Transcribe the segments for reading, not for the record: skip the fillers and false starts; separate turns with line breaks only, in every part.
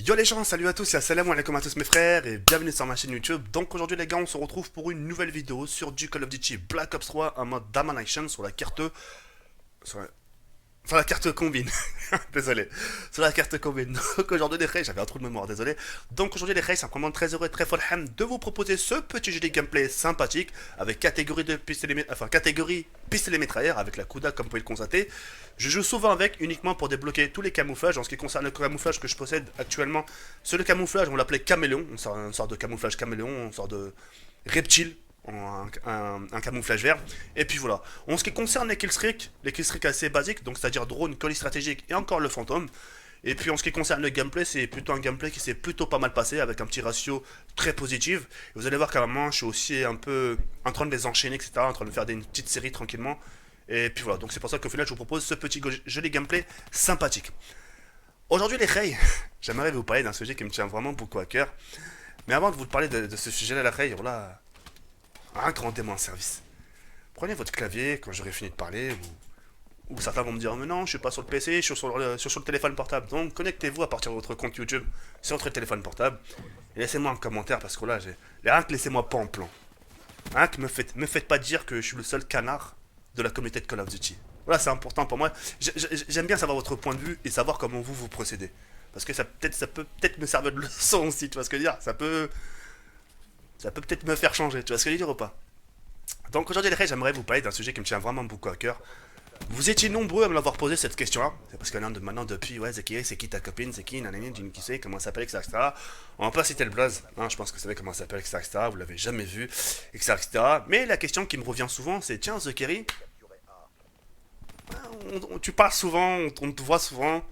Yo les gens, salut à tous et assalamu alaikum à tous mes frères et bienvenue sur ma chaîne YouTube. Donc aujourd'hui les gars, on se retrouve pour une nouvelle vidéo sur du Call of Duty Black Ops 3 en mode Domination sur la carte... Sur la, sur la carte combine. Désolé. Sur la carte combine. Donc aujourd'hui les frères, j'avais un trou de mémoire, désolé. Donc aujourd'hui les frères, c'est vraiment très heureux et très fort de vous proposer ce petit jeu de gameplay sympathique avec catégorie de pistolet, enfin catégorie pistolet mitrailleur avec la Kuda comme vous pouvez le constater. Je joue souvent avec uniquement pour débloquer tous les camouflages. En ce qui concerne le camouflage que je possède actuellement, c'est le camouflage, on l'appelait caméléon, une sorte de camouflage caméléon, une sorte de reptile, un camouflage vert. Et puis voilà. En ce qui concerne les killstreaks assez basiques, donc c'est-à-dire drone, colis stratégique et encore le fantôme. Et puis en ce qui concerne le gameplay, c'est plutôt un gameplay qui s'est plutôt pas mal passé avec un petit ratio très positif. Et vous allez voir qu'à un moment, je suis aussi un peu en train de les enchaîner, etc., en train de faire une petite série tranquillement. Et puis voilà, donc c'est pour ça qu'au final je vous propose ce petit joli gameplay sympathique. Aujourd'hui les Rey, j'aimerais vous parler d'un sujet qui me tient vraiment beaucoup à cœur. Mais avant de vous parler de ce sujet-là, la Rey, voilà, rendez-moi un service. Prenez votre clavier quand j'aurai fini de parler, ou certains vont me dire mais non, je suis pas sur le PC, je suis sur le téléphone portable. Donc connectez-vous à partir de votre compte YouTube sur votre téléphone portable. Et laissez-moi un commentaire parce que là, rien que laissez-moi pas en plan. Rien que me faites pas dire que je suis le seul canard de la communauté de Call of Duty. Voilà, c'est important pour moi. J'aime bien savoir votre point de vue et savoir comment vous procédez. Parce que ça peut peut-être me servir de leçon aussi, tu vois ce que je veux dire. Ça peut peut-être me faire changer, tu vois ce que je veux dire ou pas. Donc aujourd'hui, les gars, j'aimerais vous parler d'un sujet qui me tient vraiment beaucoup à cœur. Vous étiez nombreux à me l'avoir posé cette question-là. C'est parce que là, maintenant, depuis, ouais, c'est qui ta copine, c'est qui, nanani, qui c'est, comment ça s'appelle, etc. On va pas citer le blaze, hein, je pense que vous savez comment ça s'appelle, etc. Vous l'avez jamais vu, etc. Mais la question qui me revient souvent, c'est tiens, The Kerry, tu parles souvent, on te voit souvent,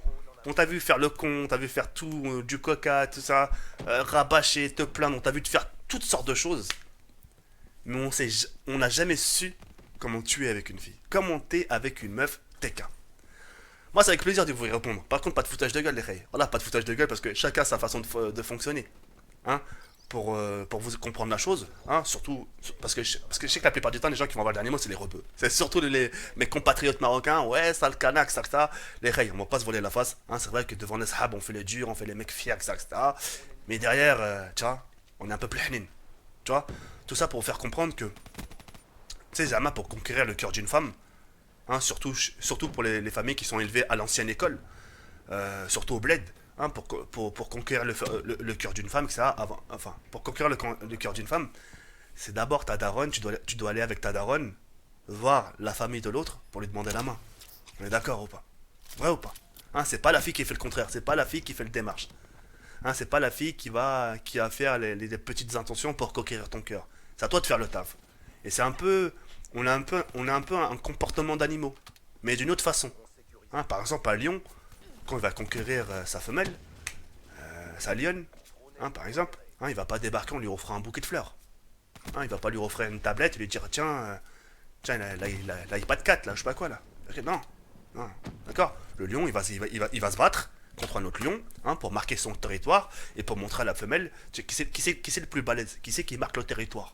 on t'a vu faire le con, on t'a vu faire tout, du coca, tout ça, rabâcher, te plaindre, on t'a vu te faire toutes sortes de choses. Mais on n'a jamais su comment tu es avec une fille. Comment t'es avec une meuf TK. Moi, c'est avec plaisir de vous y répondre. Par contre, pas de foutage de gueule, les reilles. Voilà, pas de foutage de gueule parce que chacun a sa façon de fonctionner. Hein, pour vous comprendre la chose, hein, surtout parce que je sais que la plupart du temps, les gens qui vont avoir le dernier mot, c'est les rebeux. C'est surtout mes compatriotes marocains, ouais, ça le canac, ça, les reilles, on va pas se voler la face. Hein, c'est vrai que devant les sahab, on fait les durs, on fait les mecs fiers, etc. Mais derrière, tu vois, on est un peu plus hnin. Tu vois, tout ça pour vous faire comprendre que, tu sais, Zama, pour conquérir le cœur d'une femme, hein, surtout pour les familles qui sont élevées à l'ancienne école, surtout au bled, hein, pour conquérir le cœur d'une femme, ça, enfin, pour conquérir le cœur d'une femme, c'est d'abord ta daronne, tu dois aller avec ta daronne, voir la famille de l'autre pour lui demander la main. On est d'accord ou pas? Vrai ou pas? Hein, c'est pas la fille qui fait le contraire, c'est pas la fille qui fait le démarche. Hein, c'est pas la fille qui va faire les petites intentions pour conquérir ton cœur. C'est à toi de faire le taf. Et c'est un peu, on a un peu un comportement d'animaux, mais d'une autre façon. Hein, par exemple, à Lyon, quand il va conquérir sa femelle, sa lionne, hein, par exemple, hein, il va pas débarquer en lui offrant un bouquet de fleurs. Hein, il va pas lui offrir une tablette et lui dire tiens, tiens, là, il pas de 4 là, je sais pas quoi là. Non, non, d'accord. Le lion, il va se battre contre un autre lion, hein, pour marquer son territoire et pour montrer à la femelle qui c'est le plus balèze, qui c'est qui marque le territoire.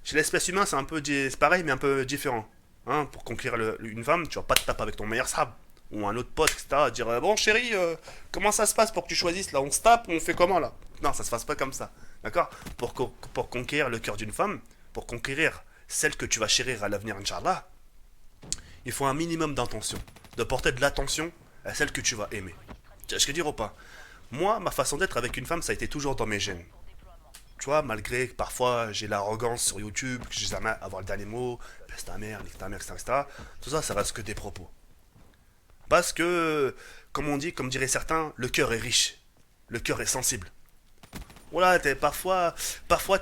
Chez l'espèce humaine, c'est pareil, mais un peu différent. Hein, pour conquérir une femme, tu vas pas te taper avec ton meilleur sable ou un autre pote, etc. Dire bon chérie, comment ça se passe pour que tu choisisses là? On se tape, on fait comment là? Non, ça se passe pas comme ça, d'accord? Pour conquérir le cœur d'une femme, pour conquérir celle que tu vas chérir à l'avenir, Inch'Allah, il faut un minimum d'intention, de porter de l'attention à celle que tu vas aimer. Tu vois ce que je veux dire ou pas? Moi, ma façon d'être avec une femme, ça a été toujours dans mes gènes. Tu vois, malgré que parfois j'ai l'arrogance sur YouTube, que j'ai jamais avoir le dernier mot, baisse ta mère, nique ta mère, etc. Tout ça, ça reste que des propos. Parce que, comme on dit, comme diraient certains, le cœur est riche, le cœur est sensible. Voilà, parfois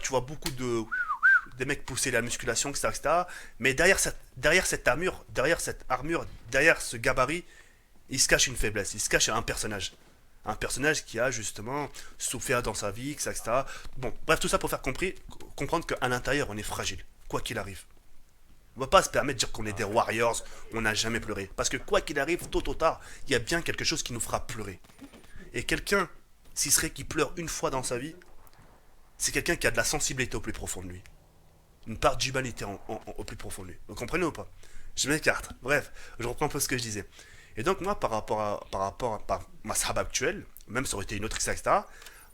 tu vois beaucoup des mecs pousser la musculation, etc. Mais derrière cette armure, derrière ce gabarit, il se cache une faiblesse, il se cache un personnage. Un personnage qui a justement souffert dans sa vie, etc. Bon, bref, tout ça pour faire comprendre qu'à l'intérieur, on est fragile, quoi qu'il arrive. On ne va pas se permettre de dire qu'on est des warriors, on n'a jamais pleuré. Parce que quoi qu'il arrive, tôt ou tard, il y a bien quelque chose qui nous fera pleurer. Et quelqu'un, s'il serait qui pleure une fois dans sa vie, c'est quelqu'un qui a de la sensibilité au plus profond de lui. Une part d'humanité au plus profond de lui. Vous comprenez ou pas? Je m'écarte. Bref, je reprends un peu ce que je disais. Et donc moi, par ma sahaba actuelle, même ça aurait été une autre, etc.,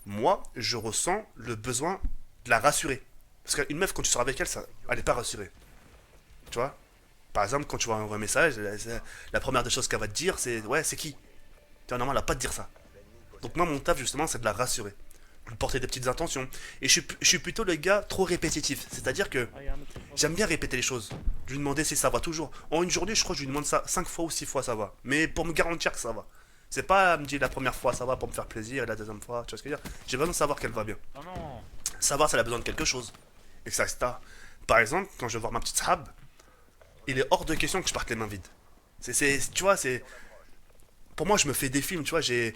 moi, je ressens le besoin de la rassurer. Parce qu'une meuf, quand tu sors avec elle, ça, elle n'est pas rassurée. Tu vois? Par exemple, quand tu vas envoyer un message, la première des choses qu'elle va te dire, c'est ouais, c'est qui? Tu vois, normalement, elle va pas te dire ça. Donc moi, mon taf, justement, c'est de la rassurer. De lui porter des petites intentions. Et je suis plutôt le gars trop répétitif. C'est-à-dire que j'aime bien répéter les choses. Je lui demander si ça va toujours. En une journée, je crois que je lui demande ça 5 fois ou 6 fois, ça va. Mais pour me garantir que ça va. C'est pas me dire la première fois ça va pour me faire plaisir et la deuxième fois, tu vois ce que je veux dire? J'ai besoin de savoir qu'elle va bien.
Oh non.
Savoir si elle a besoin de quelque chose. Et ça, etc. Par exemple, quand je vais voir ma petite sahab, il est hors de question que je parte les mains vides. Tu vois, c'est. Pour moi, je me fais des films, tu vois, j'ai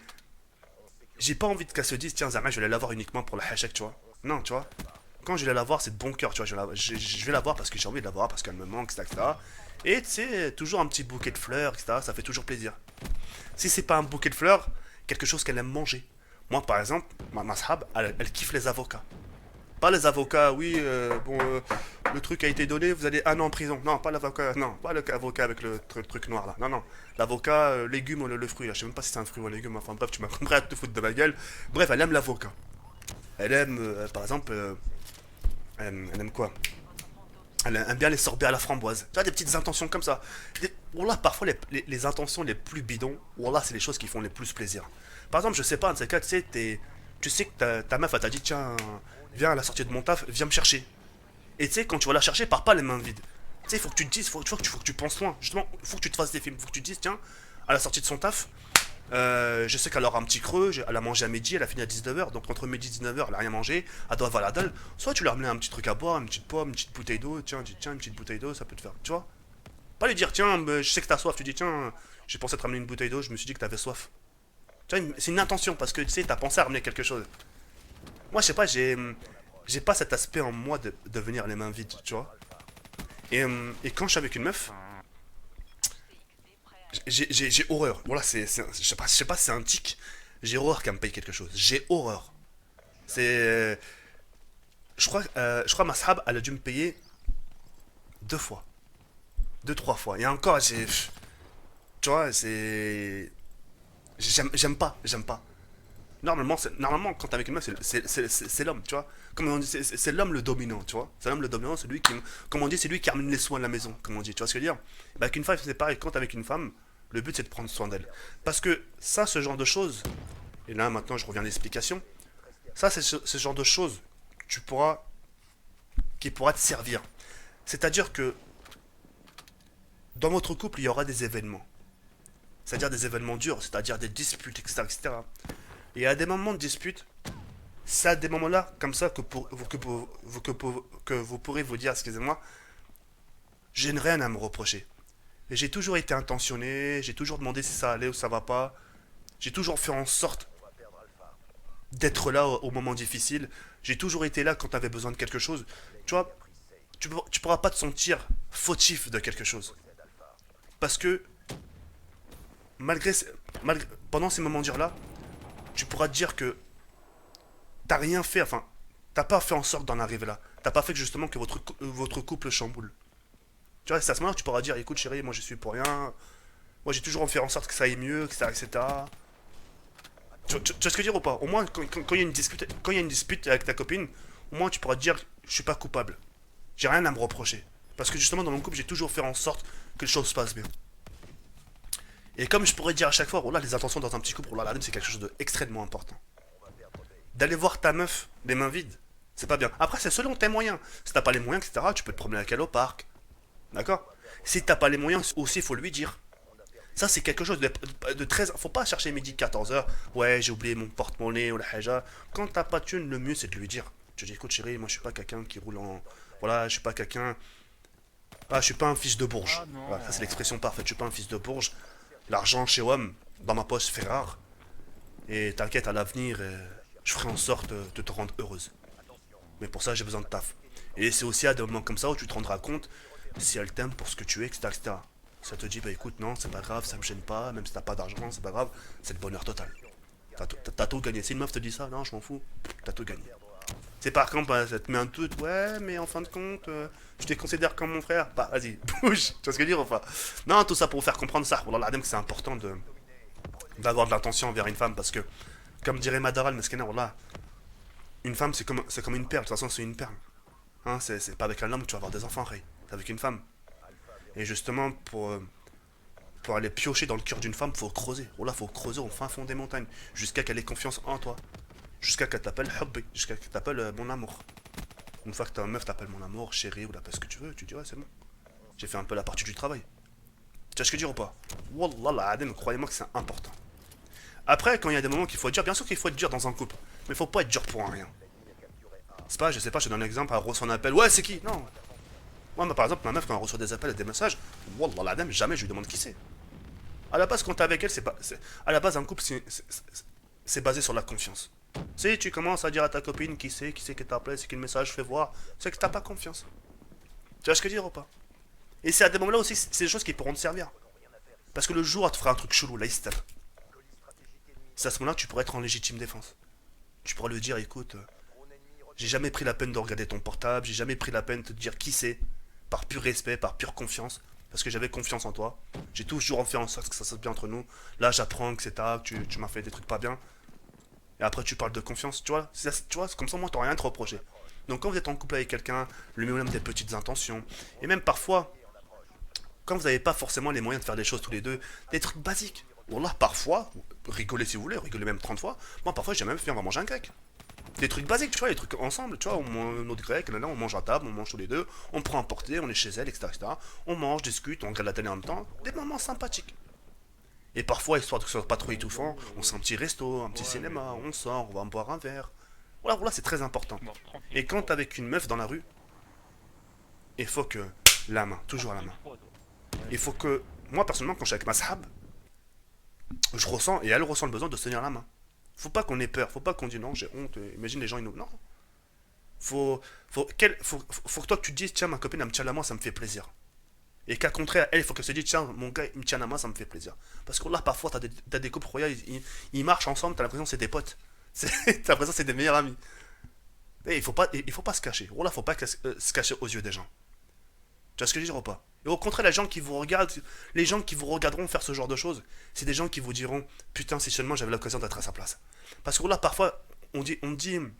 pas envie qu'elle se dise, tiens, Zama, je vais la voir uniquement pour le hashtag, tu vois. Non, tu vois. Quand je vais la voir, c'est de bon cœur, tu vois. Je vais la voir parce que j'ai envie de la voir, parce qu'elle me manque, etc. Et tu sais, toujours un petit bouquet de fleurs, etc. Ça fait toujours plaisir. Si c'est pas un bouquet de fleurs, quelque chose qu'elle aime manger. Moi, par exemple, ma sahab, elle kiffe les avocats. Pas les avocats, oui, le truc a été donné, vous allez 1 an en prison. Non, pas l'avocat, non, pas l'avocat avec le truc noir là. Non, non. L'avocat, légume ou le fruit là. Je sais même pas si c'est un fruit ou un légume. Enfin bref, tu m'as compris à te foutre de ma gueule. Bref, elle aime l'avocat. Elle aime, par exemple, elle aime quoi? Elle aime bien les sorbets à la framboise. Tu vois, des petites intentions comme ça. Wallah, parfois, les intentions les plus bidons, Wallah, c'est les choses qui font les plus plaisir. Par exemple, je sais pas, un de ces cas, tu sais, tu sais que ta meuf, elle t'a dit, tiens, viens à la sortie de mon taf, viens me chercher. Et tu sais, quand tu vas la chercher, pars pas les mains vides. Tu sais, il faut que tu te dises, faut que tu penses loin. Justement, il faut que tu te fasses des films. Il faut que tu te dises, tiens, à la sortie de son taf, je sais qu'elle aura un petit creux, elle a mangé à midi, elle a fini à 19h, donc entre midi et 19h, elle a rien mangé, elle doit avoir la dalle. Soit tu lui ramènes un petit truc à boire, une petite pomme, une petite bouteille d'eau, tiens, une petite bouteille d'eau, ça peut te faire, tu vois. Pas lui dire, tiens, je sais que t'as soif, tu dis, tiens, j'ai pensé te ramener une bouteille d'eau, je me suis dit que t'avais soif. Tu vois, c'est une intention, parce que tu sais, t'as pensé à ramener quelque chose. Moi, je sais pas, j'ai pas cet aspect en moi de venir les mains vides, tu vois. Et quand je suis avec une meuf, j'ai horreur. Voilà, je sais pas si c'est un tic. J'ai horreur qu'elle me paye quelque chose. J'ai horreur. C'est. Je crois ma sahab, elle a dû me payer 2 fois. 2, 3 fois. Et encore, tu vois, c'est. J'aime pas, j'aime pas. Normalement, quand t'es avec une meuf, c'est l'homme, tu vois. Comme on dit, c'est l'homme le dominant, tu vois. C'est l'homme le dominant, c'est lui qui, comme on dit, c'est lui qui ramène les soins de la maison, comme on dit. Tu vois ce que je veux dire? Bah, avec une femme, c'est pareil. Quand t'es avec une femme, le but c'est de prendre soin d'elle. Parce que ça, ce genre de choses, et là maintenant je reviens à l'explication, ça, c'est ce genre de choses tu pourras, qui pourra te servir. C'est-à-dire que dans votre couple, il y aura des événements. C'est-à-dire des événements durs, c'est-à-dire des disputes, etc., etc. Et à des moments de dispute, c'est à des moments-là, comme ça, que vous pourrez vous dire, excusez-moi, j'ai rien à me reprocher. Et j'ai toujours été intentionné, j'ai toujours demandé si ça allait ou ça va pas. J'ai toujours fait en sorte d'être là au moment difficile. J'ai toujours été là quand tu avais besoin de quelque chose. Tu vois, tu pourras pas te sentir fautif de quelque chose. Parce que malgré, pendant ces moments durs-là, tu pourras te dire que t'as rien fait, enfin, t'as pas fait en sorte d'en arriver là. T'as pas fait que justement que votre couple chamboule. Tu vois, c'est à ce moment-là que tu pourras dire, écoute chérie, moi je suis pour rien. Moi j'ai toujours fait en sorte que ça aille mieux, etc. etc. Tu vois ce que je veux dire ou pas? Au moins, quand il y a quand il y a une dispute avec ta copine, au moins tu pourras te dire, je suis pas coupable. J'ai rien à me reprocher. Parce que justement, dans mon couple, j'ai toujours fait en sorte que les choses se passent bien. Et comme je pourrais dire à chaque fois, oh là, les intentions dans un petit couple, oh là, c'est quelque chose d'extrêmement important. D'aller voir ta meuf les mains vides, c'est pas bien. Après, c'est selon tes moyens. Si t'as pas les moyens, etc., tu peux te promener avec elle au parc. D'accord? Si t'as pas les moyens, aussi, il faut lui dire. Ça, c'est quelque chose de très. Faut pas chercher midi 14h. Ouais, j'ai oublié mon porte-monnaie ou la haja. Quand t'as pas de thune, le mieux, c'est de lui dire. Tu dis, écoute, chérie, moi, je suis pas quelqu'un qui roule en. Voilà, je suis pas quelqu'un. Ah, je suis pas un fils de bourge.
Ah non.
Voilà, ça, c'est l'expression parfaite. Je suis pas un fils de bourge. L'argent chez WAM, dans ma poche, fait rare. Et t'inquiète, à l'avenir, je ferai en sorte de te rendre heureuse. Mais pour ça, j'ai besoin de taf. Et c'est aussi à des moments comme ça où tu te rendras compte si elle t'aime pour ce que tu es, etc., etc. Ça te dit, bah écoute, non, c'est pas grave, ça me gêne pas, même si t'as pas d'argent, c'est pas grave, c'est le bonheur total. T'as tout gagné. Si une meuf te dit ça, non, je m'en fous, t'as tout gagné. C'est par contre, bah, ça te met un doute, ouais, mais en fin de compte, je te considère comme mon frère. Bah, vas-y, bouge, tu vois ce que je veux dire, enfin. Non, tout ça pour vous faire comprendre ça. Wallah, l'adem, que c'est important d'avoir de l'attention envers une femme, parce que, comme dirait Madaral, Meskena, wallah, une femme, c'est comme une perle, de toute façon, c'est une perle. Hein, c'est pas avec un homme que tu vas avoir des enfants, Ray. C'est avec une femme. Et justement, pour aller piocher dans le cœur d'une femme, faut creuser. Wallah, faut creuser au fin fond des montagnes, jusqu'à qu'elle ait confiance en toi. Jusqu'à qu'elle t'appelle Hubbi, jusqu'à qu'elle t'appelle mon amour. Une fois que ta meuf t'appelle mon amour, chérie, ou l'appelle ce que tu veux, tu dis ouais, c'est bon. J'ai fait un peu la partie du travail. Tu vois ce que je veux dire ou pas? Wallah, la adem, croyez-moi que c'est important. Après, quand il y a des moments qu'il faut être dur, bien sûr qu'il faut être dur dans un couple, mais il faut pas être dur pour un rien. C'est pas, je sais pas, je te donne un exemple, elle reçoit un appel, ouais, c'est qui? Non. Moi, par exemple, ma meuf, quand elle reçoit des appels et des messages, Wallah, la adem, jamais je lui demande qui c'est. À la base, quand t'es avec elle, c'est pas. À la base, un couple, c'est basé sur la confiance. Si tu commences à dire à ta copine qui c'est qui t'appelle, c'est quel message fais voir, c'est que t'as pas confiance. Tu vois ce que je veux dire ou pas? Et c'est à des moments-là aussi, c'est des choses qui pourront te servir. Parce que le jour où tu feras un truc chelou, là, c'est à ce moment-là que tu pourrais être en légitime défense. Tu pourras lui dire, écoute, j'ai jamais pris la peine de regarder ton portable, j'ai jamais pris la peine de te dire qui c'est, par pur respect, par pure confiance, parce que j'avais confiance en toi. J'ai toujours fait en sorte que ça se passe bien entre nous. Là, j'apprends que c'est tard, que tu m'as fait des trucs pas bien. Et après, tu parles de confiance, tu vois. Tu vois, c'est comme ça, moi, t'auras rien à te reprocher. Donc, quand vous êtes en couple avec quelqu'un, lui même des petites intentions. Et même parfois, quand vous n'avez pas forcément les moyens de faire des choses tous les deux, des trucs basiques. Bon, là, parfois, rigolez si vous voulez, rigolez même 30 fois. Moi, parfois, j'ai même fait, on va manger un grec. Des trucs basiques, tu vois, des trucs ensemble, tu vois, on mange notre grec, là, on mange à table, on mange tous les deux, on prend à portée, on est chez elle, etc. On mange, discute, on regarde la télé en même temps. Des moments sympathiques. Et parfois, histoire que ce soit pas trop étouffant, on se fait un petit resto, un petit cinéma, on sort, on va boire un verre. Voilà, voilà, c'est très important. Et quand t'es avec une meuf dans la rue, il faut que la main, toujours la main. Il faut que, moi personnellement, quand je suis avec ma sahab, je ressens, et elle ressent le besoin de se tenir la main. Faut pas qu'on ait peur, faut pas qu'on dise non, j'ai honte, imagine les gens, ils nous... Non. Faut que toi tu te dises, tiens, ma copine, elle me tient la main, ça me fait plaisir. Et qu'à contraire, elle, il faut qu'elle se dise, tiens, mon gars, il me tient la main, ça me fait plaisir. Parce que là, parfois, t'as des couples royaux, ils marchent ensemble, t'as l'impression que c'est des potes. T'as l'impression que c'est des meilleurs amis. Et il faut pas se cacher. Voilà, faut pas se cacher aux yeux des gens. Tu vois ce que je veux dire ou pas? Et au contraire, les gens qui vous regarderont faire ce genre de choses, c'est des gens qui vous diront, putain, si seulement j'avais l'occasion d'être à sa place. Parce que là, parfois, on dit que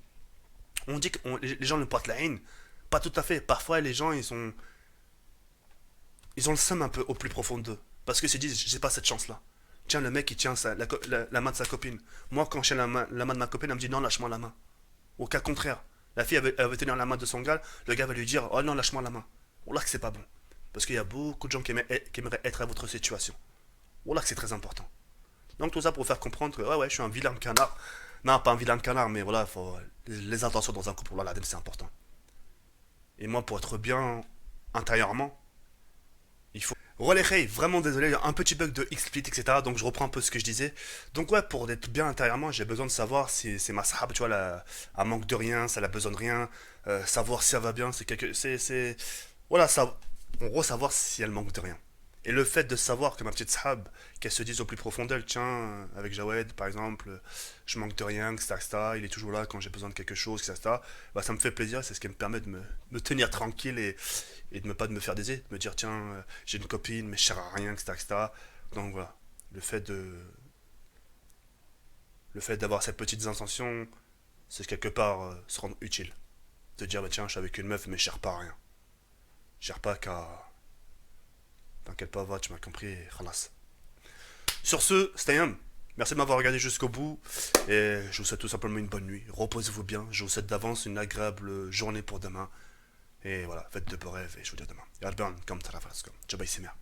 les gens ne portent la haine. Pas tout à fait. Parfois, les gens, ils ont le seum un peu au plus profond d'eux. Parce qu'ils se disent, j'ai pas cette chance-là. Tiens, le mec, il tient la main de sa copine. Moi, quand je tiens la main de ma copine, elle me dit, non, lâche-moi la main. Au cas contraire, la fille, elle veut tenir la main de son gars, le gars va lui dire, oh non, lâche-moi la main. Oh là que c'est pas bon. Parce qu'il y a beaucoup de gens qui aimeraient être à votre situation. Oh là que c'est très important. Donc tout ça pour vous faire comprendre que, ouais, ouais, je suis un vilain canard. Non, pas un vilain canard, mais voilà, les intentions dans un couple, voilà, c'est important. Et moi, pour être bien intérieurement, il faut... Relais, vraiment désolé, il y a un petit bug de XSplit, etc. Donc je reprends un peu ce que je disais. Donc ouais, pour être bien intérieurement, j'ai besoin de savoir si c'est ma sahab, tu vois, elle manque de rien, ça a besoin de rien. Savoir si elle va bien, voilà, ça... En gros, savoir si elle manque de rien. Et le fait de savoir que ma petite sahab, qu'elle se dise au plus profond d'elle, tiens, avec Jawed par exemple, je manque de rien, etc. Il est toujours là quand j'ai besoin de quelque chose, etc. Bah, ça me fait plaisir, c'est ce qui me permet de me tenir tranquille et de pas de me faire des idées, de me dire, tiens, j'ai une copine, mais je sers à rien, etc. Donc voilà, le fait de. Le fait d'avoir ces petites intentions, c'est quelque part se rendre utile. De dire, bah, tiens, je suis avec une meuf, mais je sers pas à rien. Je sers pas qu'à. T'inquiète pas, va, tu m'as compris, khalas. Sur ce, c'était un. Merci de m'avoir regardé jusqu'au bout. Et je vous souhaite tout simplement une bonne nuit. Reposez-vous bien. Je vous souhaite d'avance une agréable journée pour demain. Et voilà, faites de beaux rêves et je vous dis à demain. Yarban, comme Tarafasco. Jabay Simia.